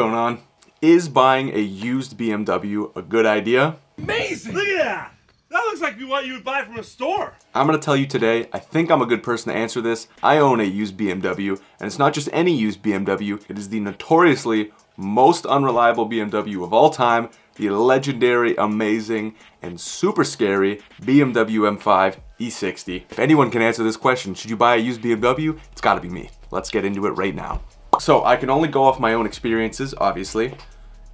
going on? Is buying a used BMW a good idea? Amazing! Look at that! That looks like what you would buy from a store. I'm gonna tell you today, I think I'm a good person to answer this. I own a used BMW, and it's not just any used BMW, it is the notoriously most unreliable BMW of all time, the legendary, amazing, and super scary BMW M5 E60. If anyone can answer this question, should you buy a used BMW? It's gotta be me. Let's get into it right now. So I can only go off my own experiences, obviously,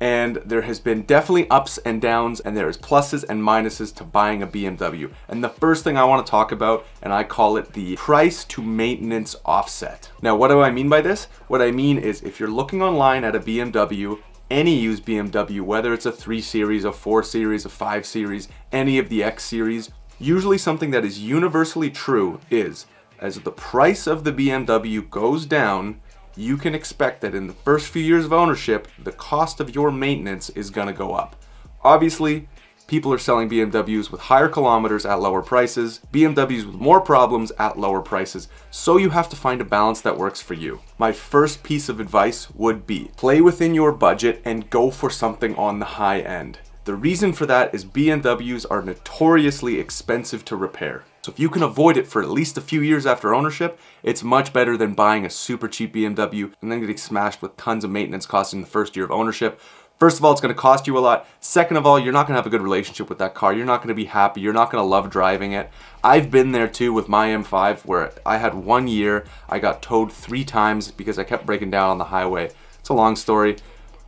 and there has been definitely ups and downs, and there is pluses and minuses to buying a BMW. And the first thing I want to talk about, and I call it the price to maintenance offset. Now, what do I mean by this? What I mean is if you're looking online at a BMW, any used BMW, whether it's a 3 Series, a 4 Series, a 5 Series, any of the X Series, usually something that is universally true is, as the price of the BMW goes down, you can expect that in the first few years of ownership, the cost of your maintenance is gonna go up. Obviously, people are selling BMWs with higher kilometers at lower prices, BMWs with more problems at lower prices, so you have to find a balance that works for you. My first piece of advice would be, play within your budget and go for something on the high end. The reason for that is BMWs are notoriously expensive to repair. So if you can avoid it for at least a few years after ownership, it's much better than buying a super cheap BMW and then getting smashed with tons of maintenance costs in the first year of ownership. First of all, it's going to cost you a lot. Second of all, you're not going to have a good relationship with that car. You're not going to be happy. You're not going to love driving it. I've been there too with my M5 where I had 1 year, I got towed 3 times because I kept breaking down on the highway. It's a long story.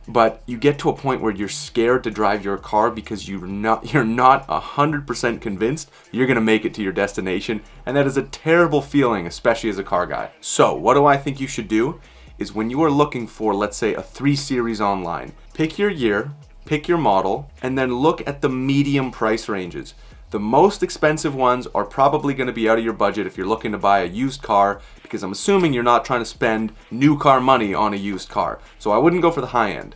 But you get to a point where you're scared to drive your car because you're not 100% convinced you're gonna make it to your destination, and that is a terrible feeling, especially as a car guy. So what do I think you should do is when you are looking for, let's say, a 3 Series online, pick your year, pick your model, and then look at the medium price ranges. The most expensive ones are probably going to be out of your budget if you're looking to buy a used car, because I'm assuming you're not trying to spend new car money on a used car. So I wouldn't go for the high end.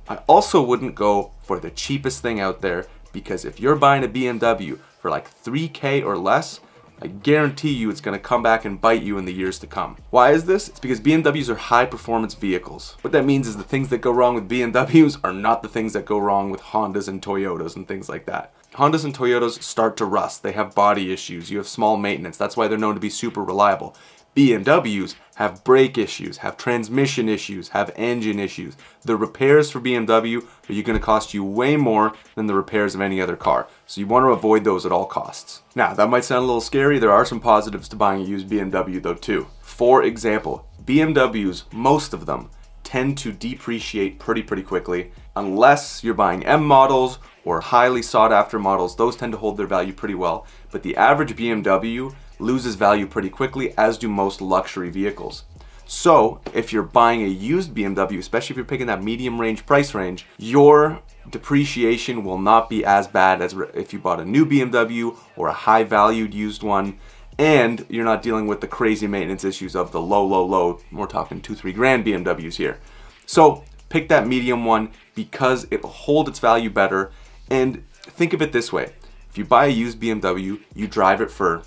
I also wouldn't go for the cheapest thing out there, because if you're buying a BMW for like 3K or less, I guarantee you it's going to come back and bite you in the years to come. Why is this? It's because BMWs are high performance vehicles. What that means is the things that go wrong with BMWs are not the things that go wrong with Hondas and Toyotas and things like that. Hondas and Toyotas start to rust. They have body issues. You have small maintenance. That's why they're known to be super reliable. BMWs have brake issues, have transmission issues, have engine issues. The repairs for BMW are going to cost you way more than the repairs of any other car. So you want to avoid those at all costs. Now, that might sound a little scary. There are some positives to buying a used BMW though too. For example, BMWs, most of them, tend to depreciate pretty quickly. Unless you're buying M models or highly sought after models, those tend to hold their value pretty well. But the average BMW loses value pretty quickly, as do most luxury vehicles. So if you're buying a used BMW, especially if you're picking that medium range price range, your depreciation will not be as bad as if you bought a new BMW or a high valued used one, and you're not dealing with the crazy maintenance issues of the low, we're talking 2-3 grand BMWs here. So pick that medium one because it'll hold its value better. And think of it this way, if you buy a used BMW, you drive it for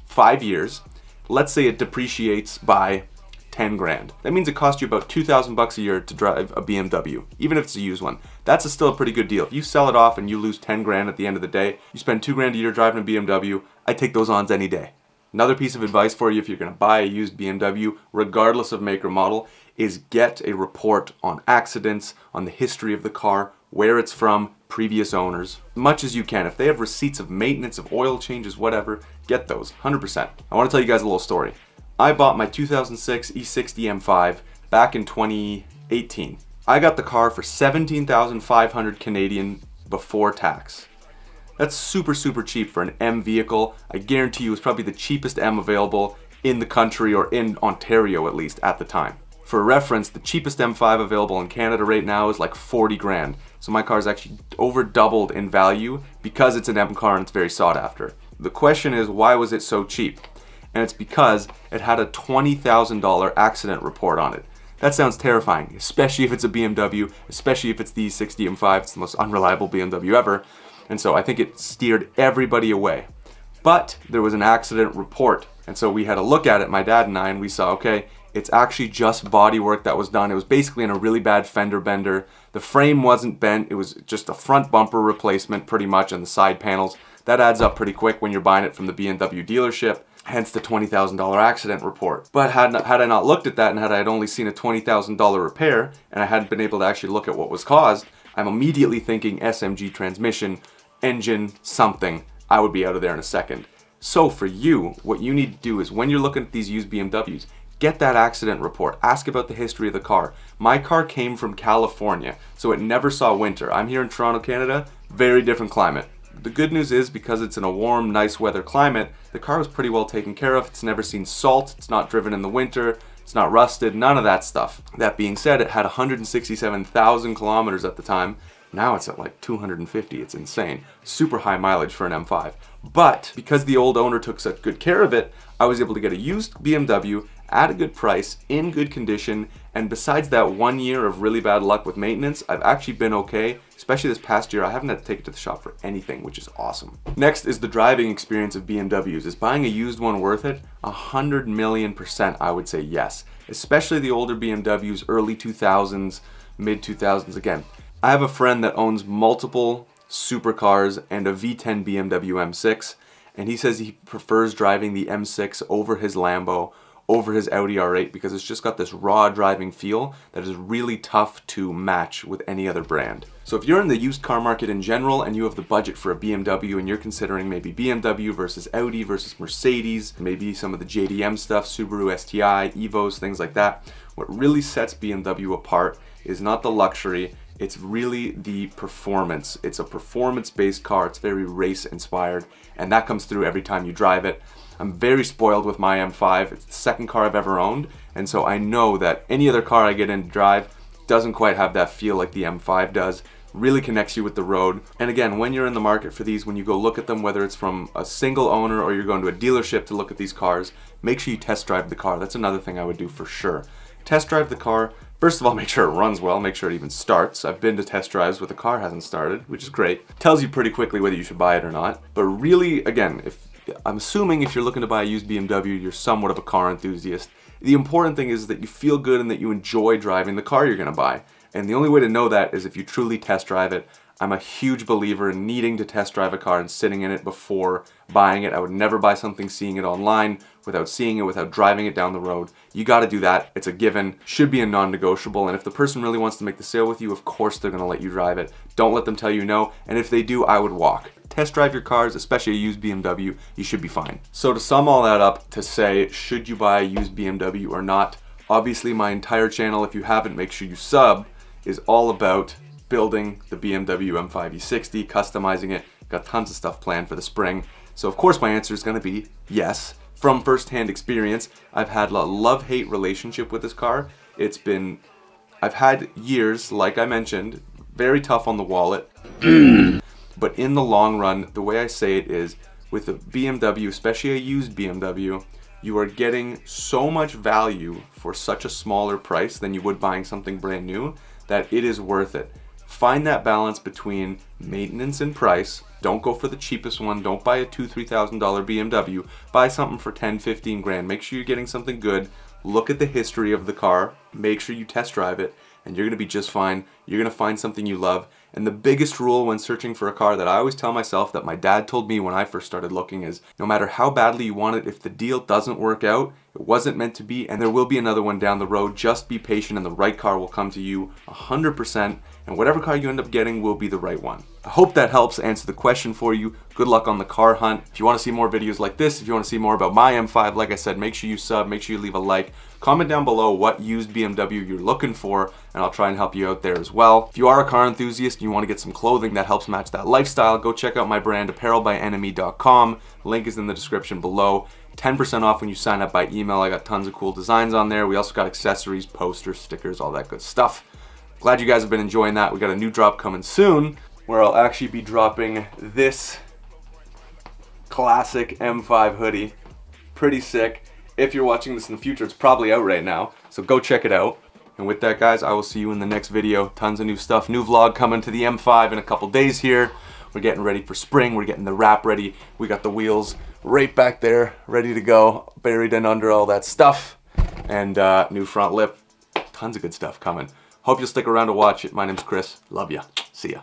5 years, let's say it depreciates by 10 grand. That means it costs you about 2,000 bucks a year to drive a BMW, even if it's a used one. That's still a pretty good deal. If you sell it off and you lose 10 grand at the end of the day, you spend 2 grand a year driving a BMW, I take those ons any day. Another piece of advice for you if you're gonna buy a used BMW, regardless of make or model, is get a report on accidents, on the history of the car, where it's from, previous owners, much as you can. If they have receipts of maintenance, of oil changes, whatever, get those, 100%. I want to tell you guys a little story. I bought my 2006 E60 M5 back in 2018. I got the car for 17,500 Canadian before tax. That's super cheap for an M vehicle. I guarantee you it's probably the cheapest M available in the country, or in Ontario at least at the time. For reference, the cheapest M5 available in Canada right now is like 40 grand. So my car is actually over doubled in value because it's an M car and it's very sought after. The question is, why was it so cheap? And it's because it had a $20,000 accident report on it. That sounds terrifying, especially if it's a BMW, especially if it's the E60 M5, it's the most unreliable BMW ever. And so I think it steered everybody away. But there was an accident report, and so we had a look at it, my dad and I, and we saw, okay, It's actually just bodywork that was done. It was basically in a really bad fender bender. The frame wasn't bent. It was just a front bumper replacement pretty much, and the side panels. That adds up pretty quick when you're buying it from the BMW dealership. Hence the $20,000 accident report. But had I not looked at that, and had I only seen a $20,000 repair, and I hadn't been able to actually look at what was caused, I'm immediately thinking SMG transmission, engine, something. I would be out of there in a second. So for you, what you need to do is when you're looking at these used BMWs, get that accident report. Ask about the history of the car. My car came from California, so it never saw winter. I'm here in Toronto, Canada, very different climate. The good news is, because it's in a warm, nice weather climate, the car was pretty well taken care of. It's never seen salt, it's not driven in the winter, it's not rusted, none of that stuff. That being said, it had 167,000 kilometers at the time. Now it's at like 250, it's insane. Super high mileage for an M5. But because the old owner took such good care of it, I was able to get a used BMW at a good price, in good condition, and besides that 1 year of really bad luck with maintenance, I've actually been okay. Especially this past year, I haven't had to take it to the shop for anything, which is awesome. Next is the driving experience of BMWs. Is buying a used one worth it? 100,000,000% I would say yes. Especially the older BMWs, early 2000s, mid 2000s. Again, I have a friend that owns multiple supercars and a V10 BMW M6, and he says he prefers driving the M6 over his Lambo, over his Audi R8, because it's just got this raw driving feel that is really tough to match with any other brand. So if you're in the used car market in general and you have the budget for a BMW and you're considering maybe BMW versus Audi versus Mercedes, maybe some of the JDM stuff, Subaru STI, Evos, things like that, what really sets BMW apart is not the luxury, it's really the performance. It's a performance-based car, it's very race-inspired, and that comes through every time you drive it. I'm very spoiled with my M5. It's the second car I've ever owned, and so I know that any other car I get in to drive doesn't quite have that feel like the M5 does. Really connects you with the road. And again, when you're in the market for these, when you go look at them, whether it's from a single owner or you're going to a dealership to look at these cars, make sure you test drive the car. That's another thing I would do for sure. Test drive the car. First of all, make sure it runs well, make sure it even starts. I've been to test drives where the car hasn't started, which is great. Tells you pretty quickly whether you should buy it or not. But really, again, I'm assuming if you're looking to buy a used BMW, you're somewhat of a car enthusiast. The important thing is that you feel good and that you enjoy driving the car you're gonna buy. And the only way to know that is if you truly test drive it. I'm a huge believer in needing to test drive a car and sitting in it before buying it. I would never buy something seeing it online without seeing it, without driving it down the road. You gotta do that. It's a given, should be a non-negotiable, and if the person really wants to make the sale with you, of course they're gonna let you drive it. Don't let them tell you no, and if they do, I would walk. Test drive your cars, especially a used BMW, you should be fine. So to sum all that up, to say, should you buy a used BMW or not, obviously my entire channel, if you haven't, make sure you sub, is all about building the BMW M5 E60, customizing it, got tons of stuff planned for the spring. So of course my answer is gonna be yes. From first-hand experience, I've had a love-hate relationship with this car. I've had years, like I mentioned, very tough on the wallet. But in the long run, the way I say it is, with a BMW, especially a used BMW, you are getting so much value for such a smaller price than you would buying something brand new that it is worth it. Find that balance between maintenance and price. Don't go for the cheapest one. Don't buy a $2,000, $3,000 BMW. Buy something for 10, 15 grand. Make sure you're getting something good. Look at the history of the car. Make sure you test drive it, and you're gonna be just fine. You're gonna find something you love. And the biggest rule when searching for a car that I always tell myself, that my dad told me when I first started looking, is no matter how badly you want it, if the deal doesn't work out, it wasn't meant to be, and there will be another one down the road. Just be patient and the right car will come to you 100%, and whatever car you end up getting will be the right one. I hope that helps answer the question for you. Good luck on the car hunt. If you want to see more videos like this, if you want to see more about my M5, like I said, make sure you sub, make sure you leave a like. Comment down below what used BMW you're looking for, and I'll try and help you out there as well. If you are a car enthusiast and you want to get some clothing that helps match that lifestyle, go check out my brand, apparelbyenemy.com. Link is in the description below. 10% off when you sign up by email. I got tons of cool designs on there. We also got accessories, posters, stickers, all that good stuff. Glad you guys have been enjoying that. We got a new drop coming soon where I'll actually be dropping this classic M5 hoodie. Pretty sick. If you're watching this in the future, it's probably out right now, so go check it out. And with that, guys, I will see you in the next video. Tons of new stuff. New vlog coming to the M5 in a couple days here. We're getting ready for spring. We're getting the wrap ready. We got the wheels right back there, ready to go, buried in under all that stuff. and new front lip. Tons of good stuff coming. Hope you'll stick around to watch it. My name's Chris. Love ya. See ya.